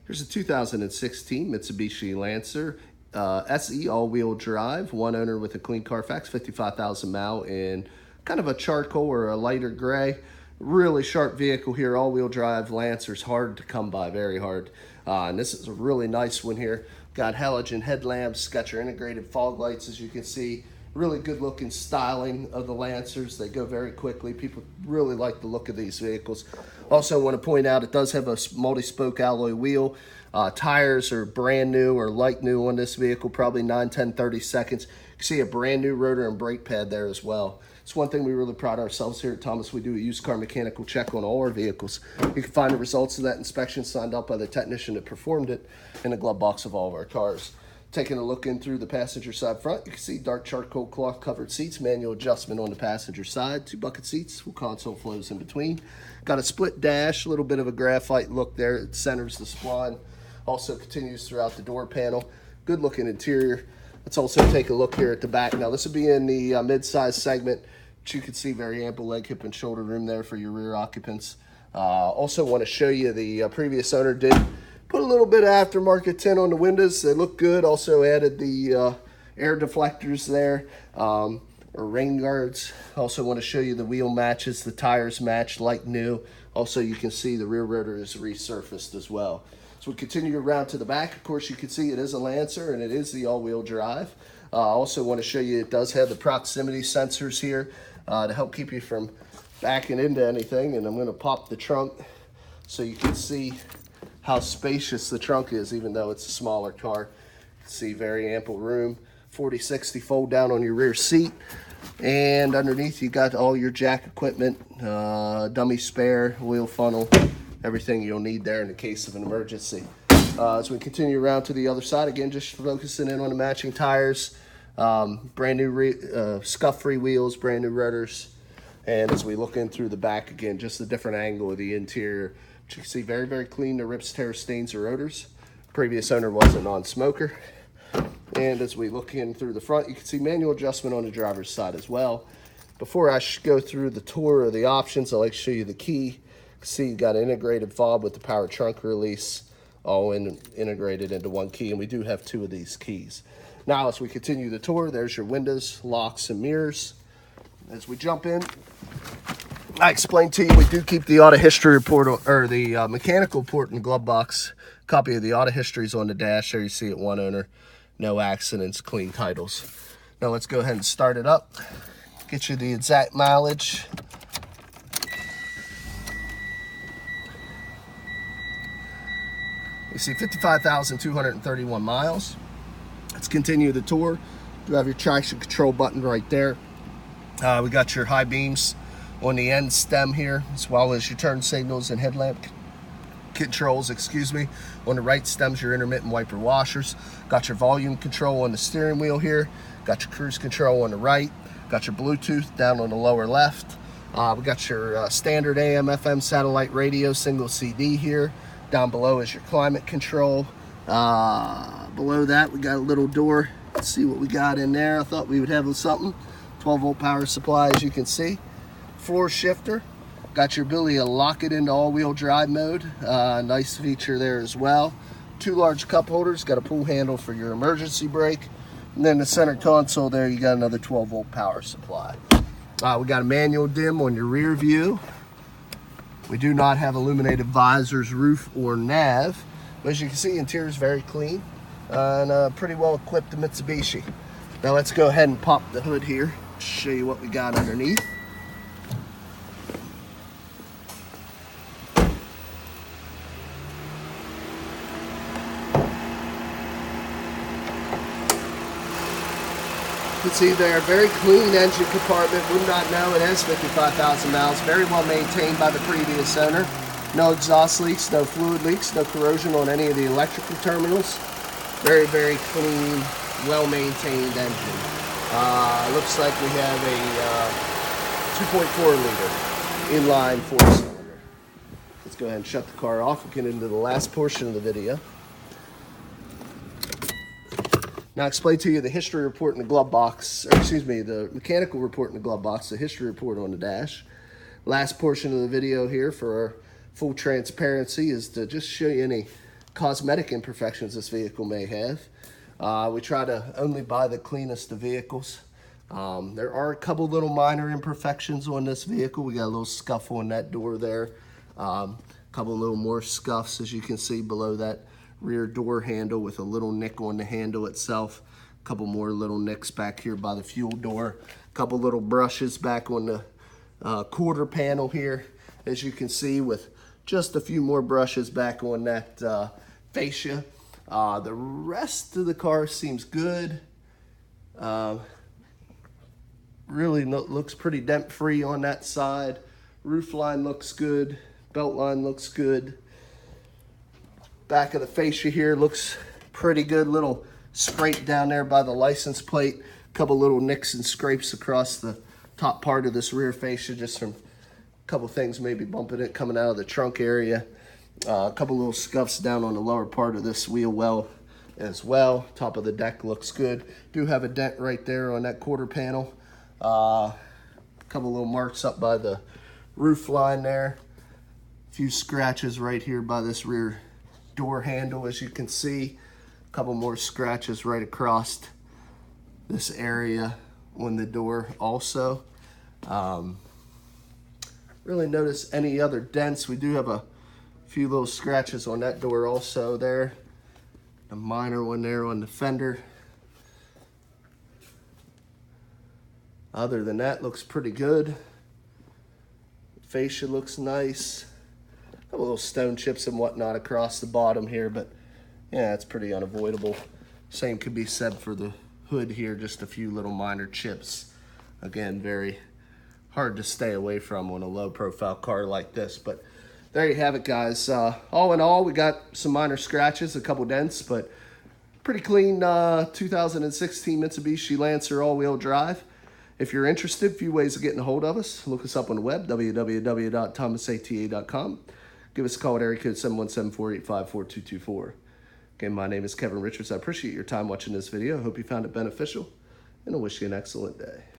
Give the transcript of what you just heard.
Here's a 2016 Mitsubishi Lancer SE all-wheel drive, one owner with a clean Carfax, 55,000 mile in kind of a charcoal or a lighter gray. Really sharp vehicle here, all-wheel drive Lancer's hard to come by, very hard. And this is a really nice one here. Got halogen headlamps, got your integrated fog lights, as you can see. Really good looking styling of the Lancers. They go very quickly. People really like the look of these vehicles. Also want to point out it does have a multi-spoke alloy wheel. Tires are brand new or light new on this vehicle, probably 9, 10, 30 seconds. You can see a brand new rotor and brake pad there as well. It's one thing we really pride ourselves here at Thomas. We do a used car mechanical check on all our vehicles. You can find the results of that inspection signed up by the technician that performed it in the glove box of all of our cars. Taking a look in through the passenger side front, you can see dark charcoal cloth covered seats, manual adjustment on the passenger side, 2 bucket seats with console flows in between. Got a split dash, a little bit of a graphite look there. It centers the spline. Also continues throughout the door panel. Good looking interior. Let's also take a look here at the back. Now this will be in the mid-size segment, but you can see very ample leg, hip, and shoulder room there for your rear occupants. Also want to show you the previous owner did put a little bit of aftermarket tint on the windows. They look good. Also added the air deflectors there, or rain guards. Also want to show you the wheel matches. The tires match like new. Also you can see the rear rotor is resurfaced as well. So we continue around to the back. Of course, you can see it is a Lancer and it is the all-wheel drive. Also want to show you it does have the proximity sensors here to help keep you from backing into anything. And I'm going to pop the trunk so you can see how spacious the trunk is, even though it's a smaller car. You can see very ample room. 40/60 fold down on your rear seat. And underneath you got all your jack equipment, dummy spare, wheel funnel, everything you'll need there in the case of an emergency. As we continue around to the other side, again, just focusing in on the matching tires, brand new scuff-free wheels, brand new rotors. And as we look in through the back, again, just a different angle of the interior. But you can see very, very clean, no rips, tears, stains, or odors. Previous owner was a non-smoker. And as we look in through the front, you can see manual adjustment on the driver's side as well. Before I go through the tour of the options, I'd like to show you the key. See, you got an integrated fob with the power trunk release, all integrated into one key, and we do have 2 of these keys. Now, as we continue the tour, there's your windows, locks, and mirrors. As we jump in, I explained to you we do keep the auto history report, or the mechanical report in the glove box. Copy of the auto history is on the dash. There you see it, one owner, no accidents, clean titles. Now let's go ahead and start it up. Get you the exact mileage. You see 55,231 miles. Let's continue the tour. You have your traction control button right there. We got your high beams on the end stem here, as well as your turn signals and headlamp controls, On the right stems, your intermittent wiper washers. Got your volume control on the steering wheel here. Got your cruise control on the right. Got your Bluetooth down on the lower left. We got your standard AM, FM satellite radio, single CD here. Down below is your climate control. Below that, we got a little door. Let's see what we got in there. I thought we would have something. 12-volt power supply, as you can see. Floor shifter. Got your ability to lock it into all-wheel drive mode. Nice feature there as well. 2 large cup holders. Got a pull handle for your emergency brake. And then the center console there, you got another 12-volt power supply. We got a manual dim on your rear view. We do not have illuminated visors, roof, or nav. But as you can see, interior is very clean and pretty well equipped to Mitsubishi. Now let's go ahead and pop the hood here, show you what we got underneath. You can see there, very clean engine compartment. Would not know it has 55,000 miles. Very well maintained by the previous owner. No exhaust leaks, no fluid leaks, no corrosion on any of the electrical terminals. Very, very clean, well-maintained engine. Looks like we have a 2.4 liter inline 4-cylinder. Let's go ahead and shut the car off and get into the last portion of the video. Now I'll explain to you the history report in the glove box, or excuse me, the mechanical report in the glove box, the history report on the dash. Last portion of the video here for our full transparency is to just show you any cosmetic imperfections this vehicle may have. We try to only buy the cleanest of vehicles. There are a couple little minor imperfections on this vehicle. We got a little scuff on that door there. A couple little more scuffs, as you can see, below that rear door handle with a little nick on the handle itself. A couple more little nicks back here by the fuel door. A couple little brushes back on the quarter panel here, as you can see, with just a few more brushes back on that fascia. The rest of the car seems good. Really looks pretty dent free on that side. Roof line looks good. Belt line looks good. Back of the fascia here looks pretty good. Little scrape down there by the license plate. Couple little nicks and scrapes across the top part of this rear fascia, just from a couple things maybe bumping it coming out of the trunk area. A couple little scuffs down on the lower part of this wheel well as well. Top of the deck looks good. Do have a dent right there on that quarter panel. A couple little marks up by the roof line there. A few scratches right here by this rear door handle, as you can see. A couple more scratches right across this area on the door also. Really notice any other dents. We do have a few little scratches on that door also there. A minor one there on the fender. Other than that, looks pretty good. Fascia looks nice. A couple little stone chips and whatnot across the bottom here, but yeah, it's pretty unavoidable. Same could be said for the hood here, just a few little minor chips. Again, very hard to stay away from on a low profile car like this, but there you have it, guys. All in all, we got some minor scratches, a couple dents, but pretty clean 2016 Mitsubishi Lancer all-wheel drive. If you're interested, a few ways of getting a hold of us. Look us up on the web, www.thomasata.com. Give us a call at area code 717-485-4224. Again, my name is Kevin Richards. I appreciate your time watching this video. I hope you found it beneficial, and I wish you an excellent day.